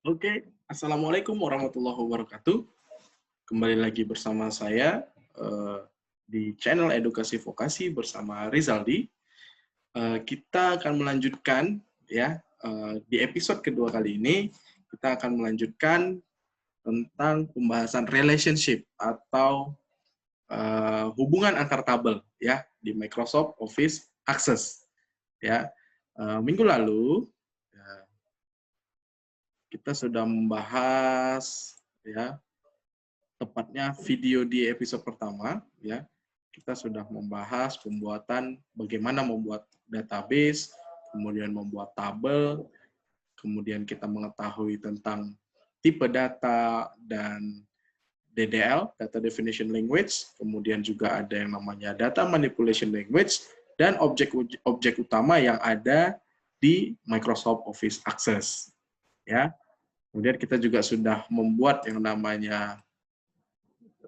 Oke, Assalamualaikum warahmatullahi wabarakatuh. Kembali lagi bersama saya di channel Edukasi Vokasi bersama Rizaldi. Kita akan melanjutkan ya di episode kedua kali ini kita akan melanjutkan tentang pembahasan relationship atau hubungan antar tabel ya di Microsoft Office Access ya. Minggu lalu kita sudah membahas ya tepatnya video di episode pertama ya kita sudah membahas pembuatan bagaimana membuat database, kemudian membuat tabel, kemudian kita mengetahui tentang tipe data dan DDL, Data Definition Language, kemudian juga ada yang namanya Data Manipulation Language, dan objek utama yang ada di Microsoft Office Access. Ya. Kemudian kita juga sudah membuat yang namanya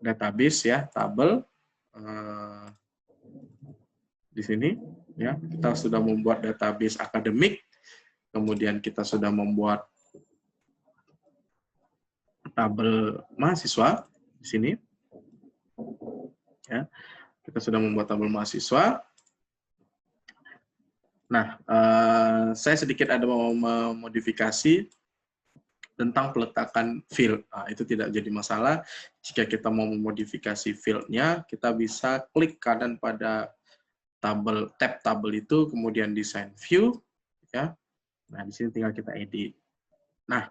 database ya, tabel di sini ya. Kita sudah membuat database akademik, kemudian kita sudah membuat tabel mahasiswa di sini. Ya. Kita sudah membuat tabel mahasiswa. Nah, saya sedikit ada mau memodifikasi tentang peletakan field. Nah, itu tidak jadi masalah. Jika kita mau memodifikasi field-nya, kita bisa klik kanan pada tab tabel itu, kemudian design view, ya. Nah, di sini tinggal kita edit. Nah,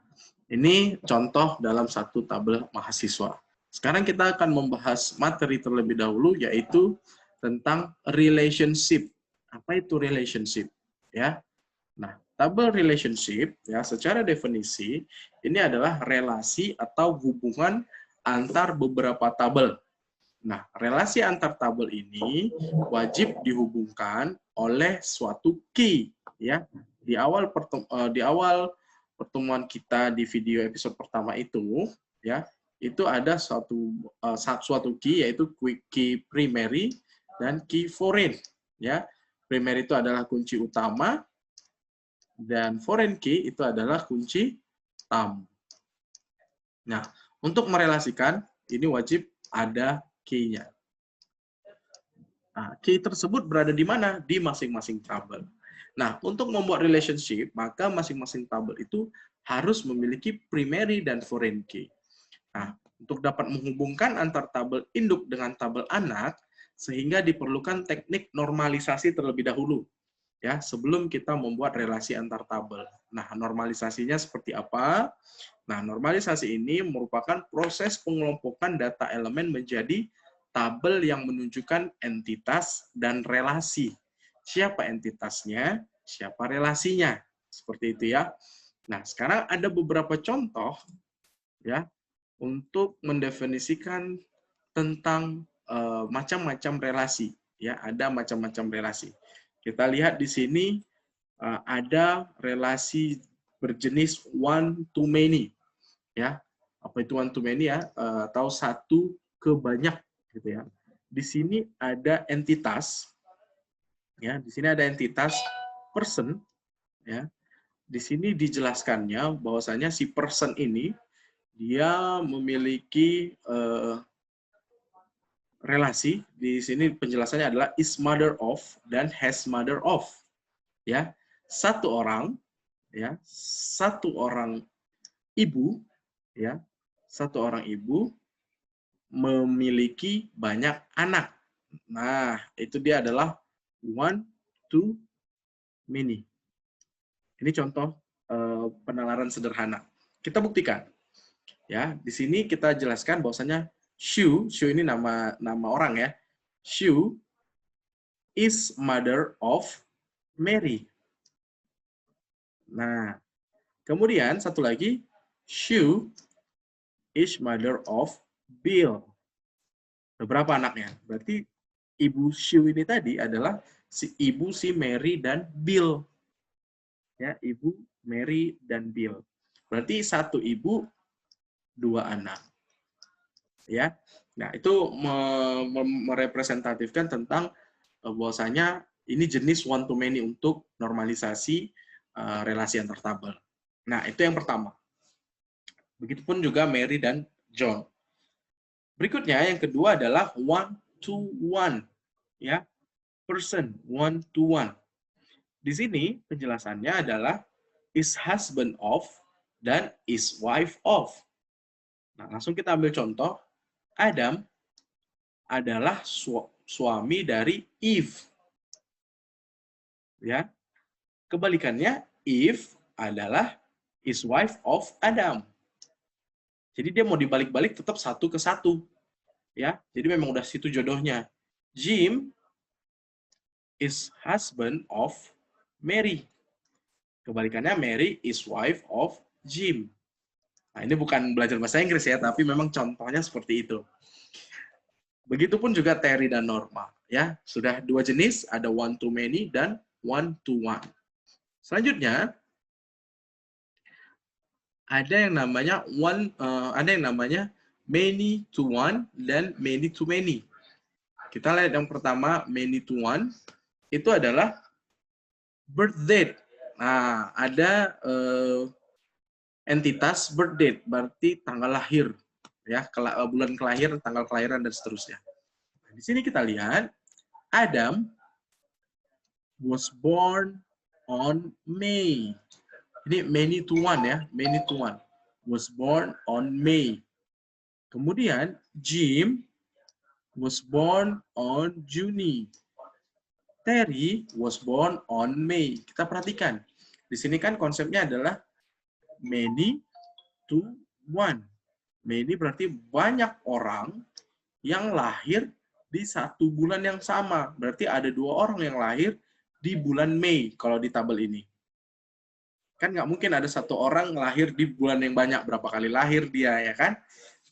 ini contoh dalam satu tabel mahasiswa. Sekarang kita akan membahas materi terlebih dahulu, yaitu tentang relationship. Apa itu relationship? Ya. Nah, tabel relationship ya secara definisi ini adalah relasi atau hubungan antar beberapa tabel. Nah, relasi antar tabel ini wajib dihubungkan oleh suatu key ya. Di awal pertemuan kita di video episode pertama itu ya, itu ada suatu key yaitu key primary dan key foreign ya. Primary itu adalah kunci utama dan foreign key itu adalah kunci tamu. Nah, untuk merelasikan, ini wajib ada key-nya. Nah, key tersebut berada di mana? Di masing-masing tabel. Nah, untuk membuat relationship, maka masing-masing tabel itu harus memiliki primary dan foreign key. Nah, untuk dapat menghubungkan antar tabel induk dengan tabel anak, sehingga diperlukan teknik normalisasi terlebih dahulu. Ya, sebelum kita membuat relasi antar tabel. Nah, normalisasinya seperti apa? Nah, normalisasi ini merupakan proses pengelompokan data elemen menjadi tabel yang menunjukkan entitas dan relasi. Siapa entitasnya, siapa relasinya. Seperti itu ya. Nah, sekarang ada beberapa contoh ya untuk mendefinisikan tentang macam-macam relasi. Ya, ada macam-macam relasi. Kita lihat di sini ada relasi berjenis one to many, ya. Apa itu one to many ya? Atau satu ke banyak, gitu ya. Di sini ada entitas, ya. Di sini ada entitas person, ya. Di sini dijelaskannya bahwasanya si person ini dia memiliki relasi. Di sini penjelasannya adalah is mother of dan has mother of. Ya, satu orang ibu, ya, satu orang ibu memiliki banyak anak. Nah, itu dia adalah one to many. Ini contoh penalaran sederhana. Kita buktikan. Ya, di sini kita jelaskan bahwasanya Shu ini nama orang ya. Shu is mother of Mary. Nah, kemudian satu lagi, Shu is mother of Bill. Berapa anaknya? Berarti ibu Shu ini tadi adalah ibu si Mary dan Bill. Ya, ibu Mary dan Bill. Berarti satu ibu, dua anak. Ya. Nah, itu merepresentatifkan tentang bahwasanya ini jenis one to many untuk normalisasi relasi antar tabel. Nah, itu yang pertama. Begitupun juga Mary dan John. Berikutnya yang kedua adalah one to one, ya, person one to one. Di sini penjelasannya adalah is husband of dan is wife of. Nah, langsung kita ambil contoh. Adam adalah suami dari Eve. Ya. Kebalikannya, Eve adalah is wife of Adam. Jadi dia mau dibalik-balik tetap satu ke satu. Ya. Jadi memang udah situ jodohnya. Jim is husband of Mary. Kebalikannya, Mary is wife of Jim. Nah, ini bukan belajar bahasa Inggris ya, tapi memang contohnya seperti itu. Begitupun juga Terry dan Norma. Ya, sudah dua jenis, ada one to many dan one to one. Selanjutnya, ada yang namanya many to one dan many to many. Kita lihat yang pertama, many to one, itu adalah birth date. Nah, ada entitas birth date, berarti tanggal lahir, ya, bulan kelahiran, tanggal kelahiran dan seterusnya. Di sini kita lihat Adam was born on May. Ini many to one ya, many to one. Was born on May. Kemudian Jim was born on June. Terry was born on May. Kita perhatikan. Di sini kan konsepnya adalah many to one. Many berarti banyak orang yang lahir di satu bulan yang sama. Berarti ada dua orang yang lahir di bulan Mei kalau di tabel ini. Kan nggak mungkin ada satu orang lahir di bulan yang banyak, berapa kali lahir dia, ya kan?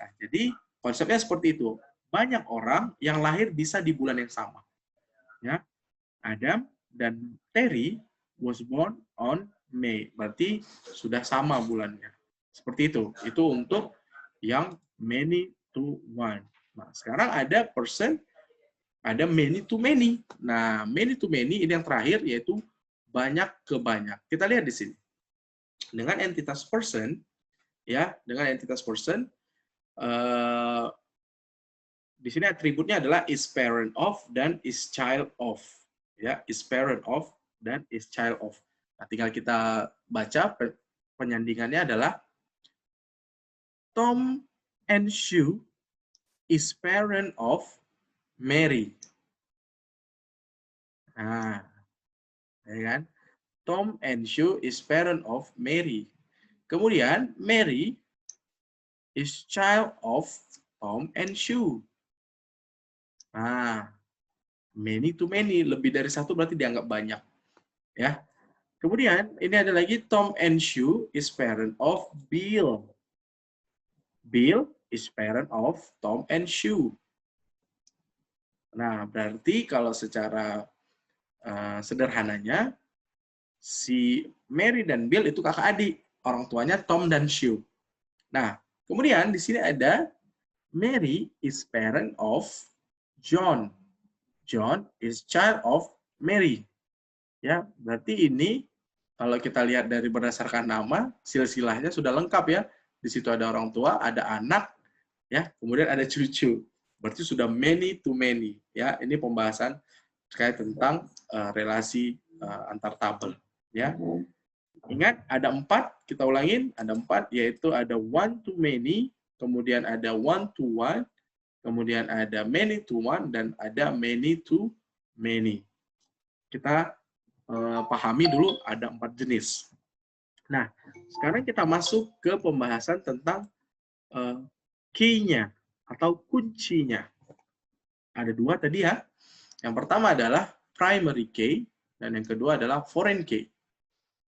Nah, jadi konsepnya seperti itu. Banyak orang yang lahir bisa di bulan yang sama. Ya, Adam dan Terry was born on May. Berarti sudah sama bulannya. Seperti itu. Itu untuk yang many to one. Nah, sekarang ada person, ada many to many. Nah, many to many ini yang terakhir, yaitu banyak ke banyak. Kita lihat di sini. Dengan entitas person, ya, dengan entitas person, di sini atributnya adalah is parent of dan is child of. Ya, is parent of dan is child of. Nah, tinggal kita baca penyandingannya adalah Tom and Sue is parent of Mary. Nah, ya kan? Tom and Sue is parent of Mary. Kemudian Mary is child of Tom and Sue. Nah, many to many, lebih dari satu berarti dianggap banyak. Ya. Kemudian ini ada lagi Tom and Sue is parent of Bill. Bill is parent of Tom and Sue. Nah, berarti kalau secara sederhananya, si Mary dan Bill itu kakak adik. Orang tuanya Tom dan Sue. Nah, kemudian di sini ada Mary is parent of John. John is child of Mary. Ya, berarti ini kalau kita lihat dari berdasarkan nama, silsilahnya sudah lengkap ya. Di situ ada orang tua, ada anak, ya, kemudian ada cucu. Berarti sudah many to many. Ya, ini pembahasan terkait tentang relasi antar tabel. Ya, ingat ada 4, kita ulangin, ada 4, yaitu ada one to many, kemudian ada one to one, kemudian ada many to one, dan ada many to many. Kita pahami dulu ada 4 jenis. Nah, sekarang kita masuk ke pembahasan tentang key-nya atau kuncinya. Ada 2 tadi ya. Yang pertama adalah primary key, dan yang kedua adalah foreign key.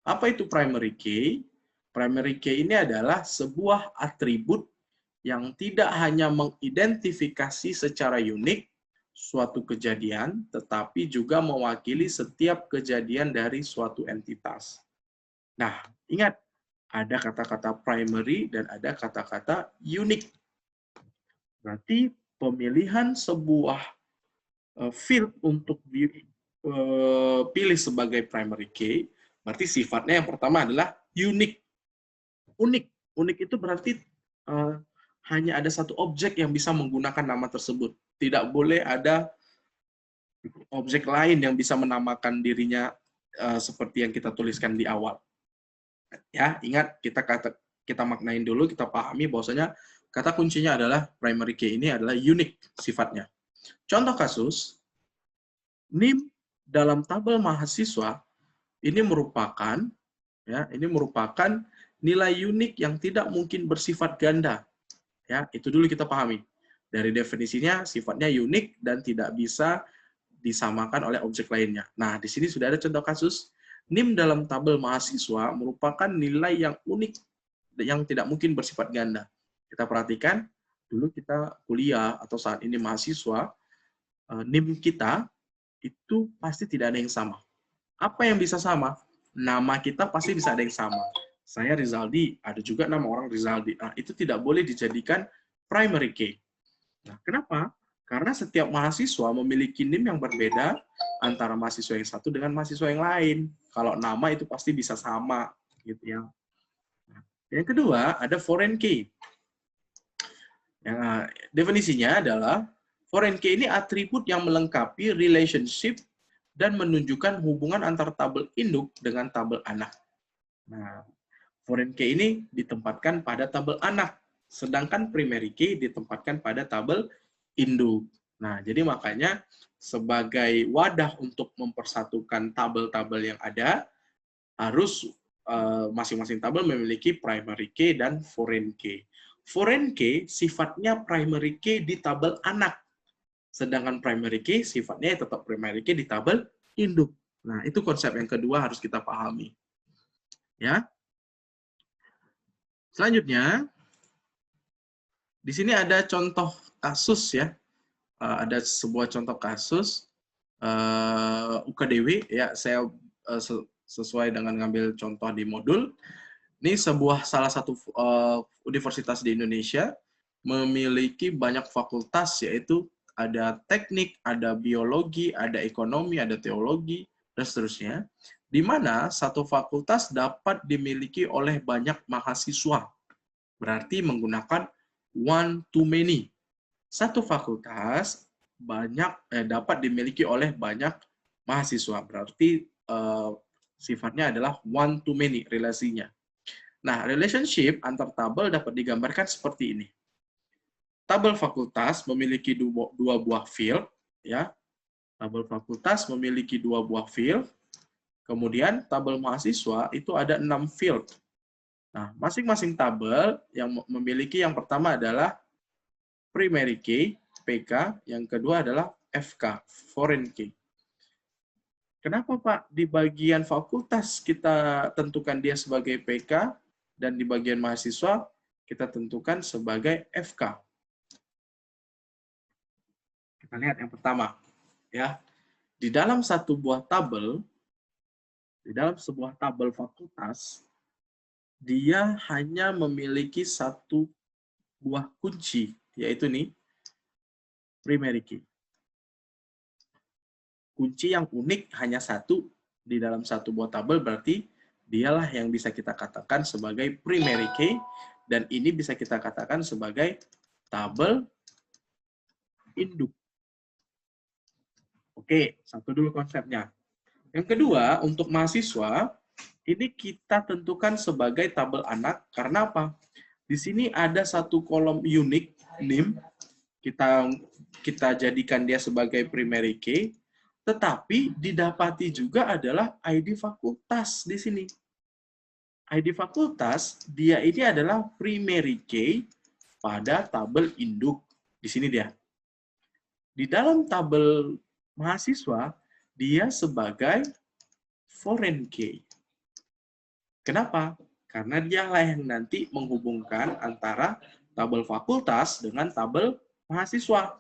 Apa itu primary key? Primary key ini adalah sebuah atribut yang tidak hanya mengidentifikasi secara unik suatu kejadian, tetapi juga mewakili setiap kejadian dari suatu entitas. Nah, ingat, ada kata-kata primary dan ada kata-kata unique. Berarti pemilihan sebuah field untuk dipilih sebagai primary key, berarti sifatnya yang pertama adalah unik. Unik. Unik itu berarti hanya ada satu objek yang bisa menggunakan nama tersebut. Tidak boleh ada objek lain yang bisa menamakan dirinya seperti yang kita tuliskan di awal. Ya, ingat kita maknain dulu, kita pahami bahwasanya kata kuncinya adalah primary key ini adalah unik sifatnya. Contoh kasus, NIM dalam tabel mahasiswa ini merupakan nilai unik yang tidak mungkin bersifat ganda. Ya, itu dulu kita pahami. Dari definisinya sifatnya unik dan tidak bisa disamakan oleh objek lainnya. Nah, di sini sudah ada contoh kasus NIM dalam tabel mahasiswa merupakan nilai yang unik yang tidak mungkin bersifat ganda. Kita perhatikan dulu kita kuliah atau saat ini mahasiswa, NIM kita itu pasti tidak ada yang sama. Apa yang bisa sama? Nama kita pasti bisa ada yang sama. Saya Rizaldi, ada juga nama orang Rizaldi. Nah, itu tidak boleh dijadikan primary key. Nah, kenapa? Karena setiap mahasiswa memiliki NIM yang berbeda antara mahasiswa yang satu dengan mahasiswa yang lain. Kalau nama itu pasti bisa sama, gitu ya. Nah, yang kedua ada foreign key. Yang definisinya adalah foreign key ini atribut yang melengkapi relationship dan menunjukkan hubungan antar tabel induk dengan tabel anak. Nah, foreign key ini ditempatkan pada tabel anak, sedangkan primary key ditempatkan pada tabel induk. Nah, jadi makanya sebagai wadah untuk mempersatukan tabel-tabel yang ada, harus masing-masing tabel memiliki primary key dan foreign key. Foreign key sifatnya primary key di tabel anak, sedangkan primary key sifatnya tetap primary key di tabel induk. Nah, itu konsep yang kedua harus kita pahami. Ya. Selanjutnya, di sini ada contoh kasus ya. Ada sebuah contoh kasus UKDW ya, saya sesuai dengan ngambil contoh di modul. Ini salah satu universitas di Indonesia memiliki banyak fakultas, yaitu ada teknik, ada biologi, ada ekonomi, ada teologi, dan seterusnya, di mana satu fakultas dapat dimiliki oleh banyak mahasiswa. Berarti menggunakan one to many. Satu fakultas dapat dimiliki oleh banyak mahasiswa. Berarti sifatnya adalah one to many relasinya. Nah, relationship antar tabel dapat digambarkan seperti ini. Tabel fakultas memiliki dua buah field, ya. Tabel fakultas memiliki dua buah field. Kemudian tabel mahasiswa itu ada 6 field. Nah, masing-masing tabel yang memiliki yang pertama adalah primary key, PK, yang kedua adalah FK, foreign key. Kenapa Pak di bagian fakultas kita tentukan dia sebagai PK dan di bagian mahasiswa kita tentukan sebagai FK? Kita lihat yang pertama, ya. Di dalam satu buah tabel, di dalam sebuah tabel fakultas, dia hanya memiliki satu buah kunci, yaitu nih primary key. Kunci yang unik hanya satu di dalam satu buah tabel, berarti dialah yang bisa kita katakan sebagai primary key, dan ini bisa kita katakan sebagai tabel induk. Oke, satu dulu konsepnya. Yang kedua, untuk mahasiswa, ini kita tentukan sebagai tabel anak, karena apa? Di sini ada satu kolom unik, NIM, kita jadikan dia sebagai primary key, tetapi didapati juga adalah ID fakultas di sini. ID fakultas, dia ini adalah primary key pada tabel induk. Di sini dia. Di dalam tabel mahasiswa, dia sebagai foreign key. Kenapa? Karena dialah yang nanti menghubungkan antara tabel fakultas dengan tabel mahasiswa.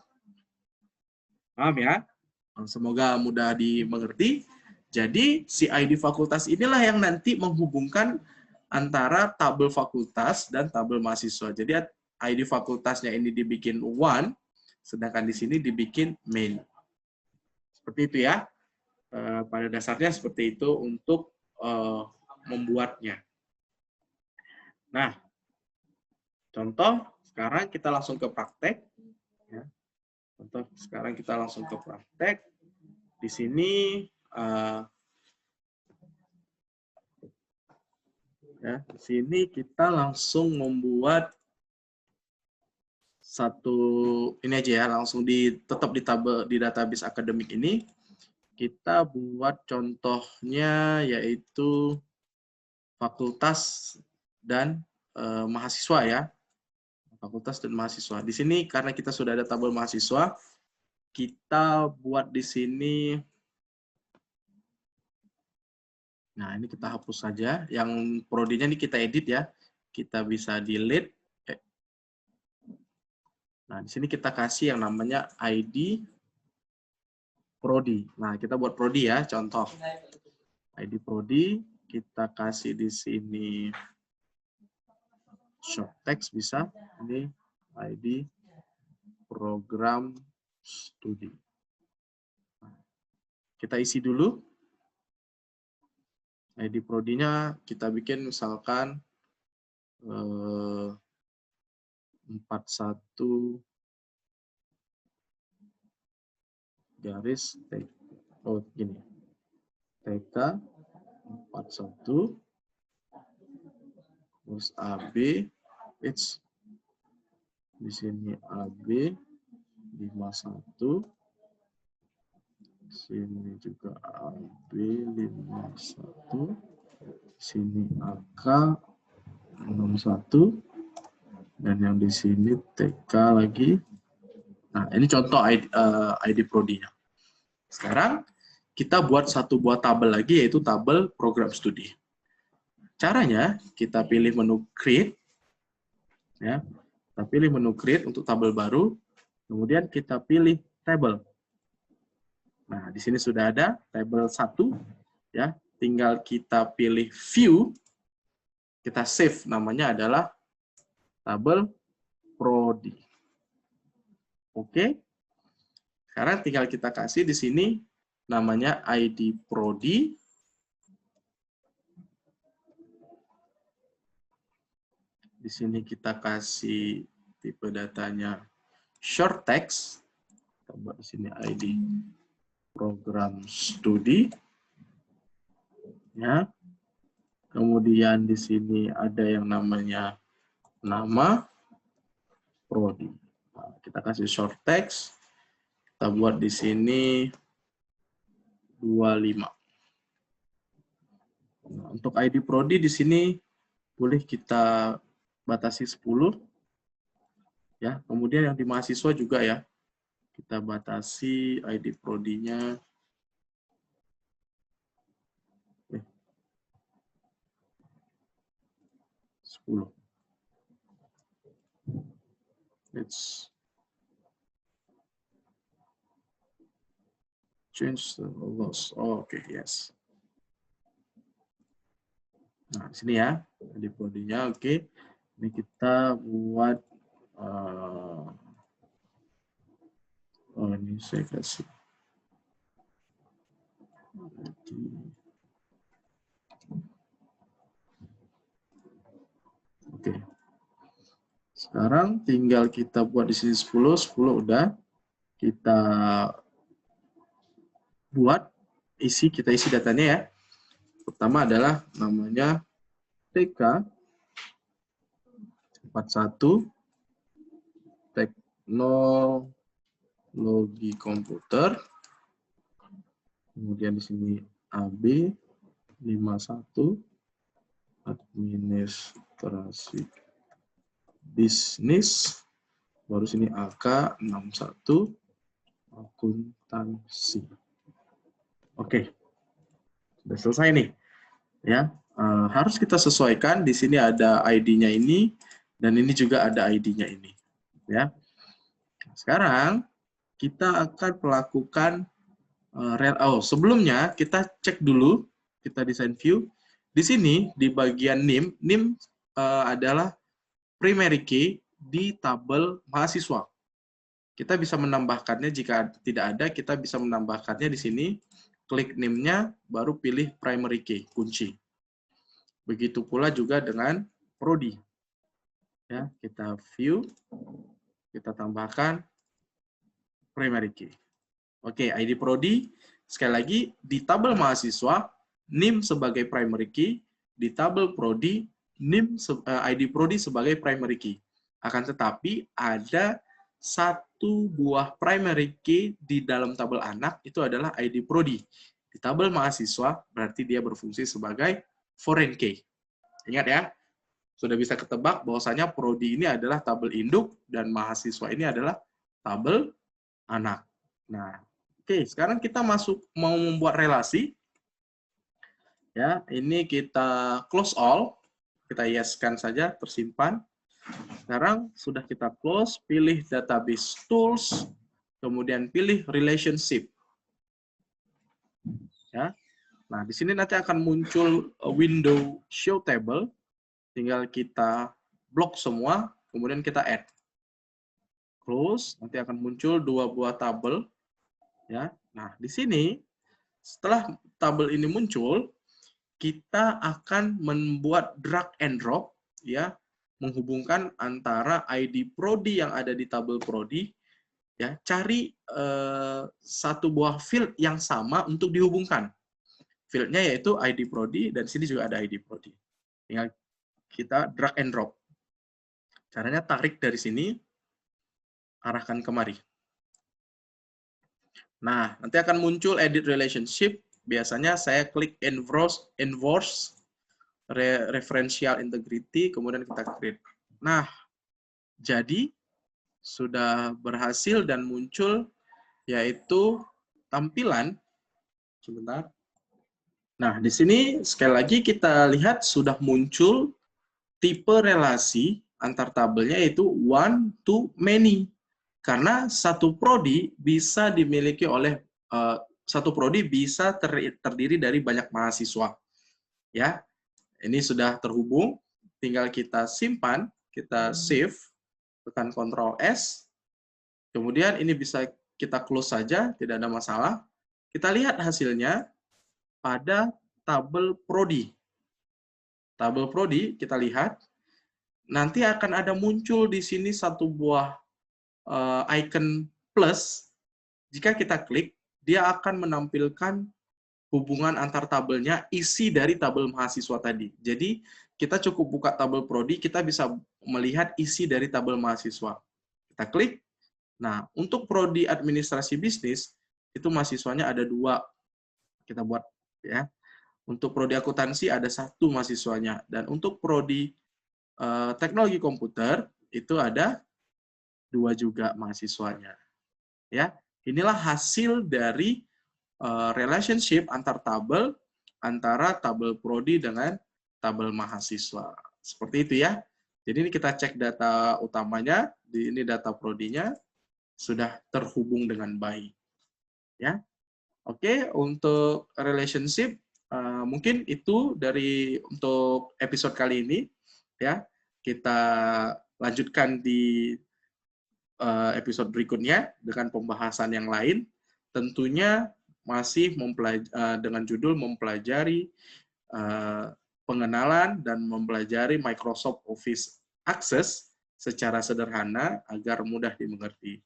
Paham ya? Semoga mudah dimengerti. Jadi, si ID fakultas inilah yang nanti menghubungkan antara tabel fakultas dan tabel mahasiswa. Jadi, ID fakultasnya ini dibikin one, sedangkan di sini dibikin main. Seperti itu ya. Pada dasarnya seperti itu untuk membuatnya. Nah, Contoh, sekarang kita langsung ke praktek. Ya. Contoh, sekarang kita langsung ke praktek. Di sini, ya, di sini kita langsung membuat satu ini aja ya, langsung tetap di tabel di database akademik ini. Kita buat contohnya yaitu fakultas dan mahasiswa ya. Fakultas dan mahasiswa. Di sini karena kita sudah ada tabel mahasiswa, kita buat di sini. Nah, ini kita hapus saja. Yang prodinya ini kita edit ya. Kita bisa delete. Nah, di sini kita kasih yang namanya ID prodi. Nah, kita buat prodi ya, contoh. ID prodi, kita kasih di sini short text bisa. Ini ID program studi. Kita isi dulu. ID prodinya kita bikin misalkan 41 garis gini. TK 41 terus AB di sini AB 51 sini juga AB 51 sini AK 61 dan yang di sini TK lagi. Nah, ini contoh ID prodinya. Sekarang kita buat satu buah tabel lagi yaitu tabel program studi. Caranya kita pilih menu create ya. Kita pilih menu create untuk tabel baru, kemudian kita pilih table. Nah, di sini sudah ada tabel 1 ya. Tinggal kita pilih view. Kita save, namanya adalah tabel prodi. Oke. Sekarang tinggal kita kasih di sini namanya ID prodi. Di sini kita kasih tipe datanya short text. Kita buat di sini ID program studi. Ya. Kemudian di sini ada yang namanya nama prodi. Nah, kita kasih short text. Kita buat di sini 25. Nah, untuk ID prodi di sini boleh kita batasi 10. Ya, kemudian yang di mahasiswa juga ya. Kita batasi ID prodinya 10. Let's change the loss. Oh, oke, yes. Nah, di sini ya, ID prodinya oke. Ini kita buat oh, ini saya kasih. Oke. Sekarang tinggal kita buat di sini 10 udah. Kita buat kita isi datanya ya. Pertama adalah namanya TK 41 teknologi komputer. Kemudian di sini AB 51 administrasi bisnis. Baru sini AK 61 akuntansi. Oke. Sudah selesai nih. Ya, harus kita sesuaikan. Di sini ada ID-nya ini dan ini juga ada ID-nya ini. Ya. Sekarang kita akan melakukan sebelumnya kita cek dulu, kita desain view. Di sini di bagian NIM adalah primary key di tabel mahasiswa. Kita bisa menambahkannya jika tidak ada, kita bisa menambahkannya di sini. Klik NIM-nya, baru pilih primary key, kunci. Begitu pula juga dengan prodi. Ya, kita view, kita tambahkan primary key. Oke, ID Prodi, sekali lagi, di tabel mahasiswa, NIM sebagai primary key, di tabel Prodi, ID Prodi sebagai primary key. Akan tetapi, ada satu buah primary key di dalam tabel anak, itu adalah ID Prodi. Di tabel mahasiswa, berarti dia berfungsi sebagai foreign key. Ingat ya, sudah bisa ketebak bahwasanya Prodi ini adalah tabel induk, dan mahasiswa ini adalah tabel anak. Nah, oke, sekarang kita mau membuat relasi. Ya, ini kita close all, kita yes-kan saja, tersimpan. Sekarang sudah kita close, pilih database tools, kemudian pilih relationship. Ya. Nah, di sini nanti akan muncul window show table, tinggal kita blok semua, kemudian kita add. Close, nanti akan muncul dua buah tabel. Ya. Nah, di sini setelah tabel ini muncul, kita akan membuat drag and drop, ya, menghubungkan antara ID Prodi yang ada di tabel Prodi, ya, cari satu buah field yang sama untuk dihubungkan. Fieldnya yaitu ID Prodi, dan sini juga ada ID Prodi. Tinggal kita drag and drop. Caranya tarik dari sini, arahkan kemari. Nah, nanti akan muncul edit relationship. Biasanya saya klik enforce referential integrity, kemudian kita create. Nah, jadi sudah berhasil dan muncul yaitu tampilan. Sebentar. Nah, di sini sekali lagi kita lihat sudah muncul tipe relasi antar tabelnya yaitu one to many. Karena satu prodi bisa dimiliki oleh satu prodi bisa terdiri dari banyak mahasiswa. Ya, ini sudah terhubung, tinggal kita simpan, kita save, tekan Ctrl S, kemudian ini bisa kita close saja, tidak ada masalah. Kita lihat hasilnya pada tabel prodi. Tabel prodi kita lihat, nanti akan ada muncul di sini satu buah icon plus. Jika kita klik, dia akan menampilkan hubungan antar tabelnya, isi dari tabel mahasiswa tadi. Jadi, kita cukup buka tabel prodi, kita bisa melihat isi dari tabel mahasiswa. Kita klik. Nah, untuk prodi administrasi bisnis, itu mahasiswanya ada 2. Kita buat, ya. Untuk prodi akuntansi ada 1 mahasiswanya. Dan untuk prodi teknologi komputer, itu ada 2 juga mahasiswanya. Ya, inilah hasil dari relationship antar tabel, antara tabel prodi dengan tabel mahasiswa. Seperti itu ya. Jadi ini kita cek data utamanya, ini data prodinya sudah terhubung dengan baik. Ya, oke, untuk relationship mungkin itu untuk episode kali ini. Ya, kita lanjutkan di episode berikutnya dengan pembahasan yang lain. Tentunya masih dengan judul mempelajari pengenalan dan mempelajari Microsoft Office Access secara sederhana agar mudah dimengerti.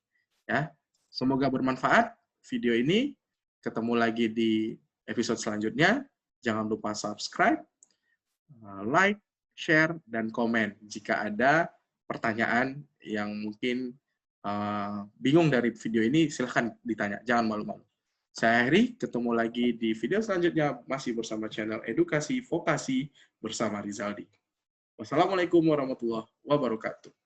Ya, semoga bermanfaat video ini. Ketemu lagi di episode selanjutnya. Jangan lupa subscribe, like, share, dan komen jika ada pertanyaan yang mungkin bingung dari video ini, silahkan ditanya, jangan malu-malu. Saya Heri, ketemu lagi di video selanjutnya, masih bersama channel Edukasi Vokasi bersama Rizaldi. Wassalamualaikum warahmatullahi wabarakatuh.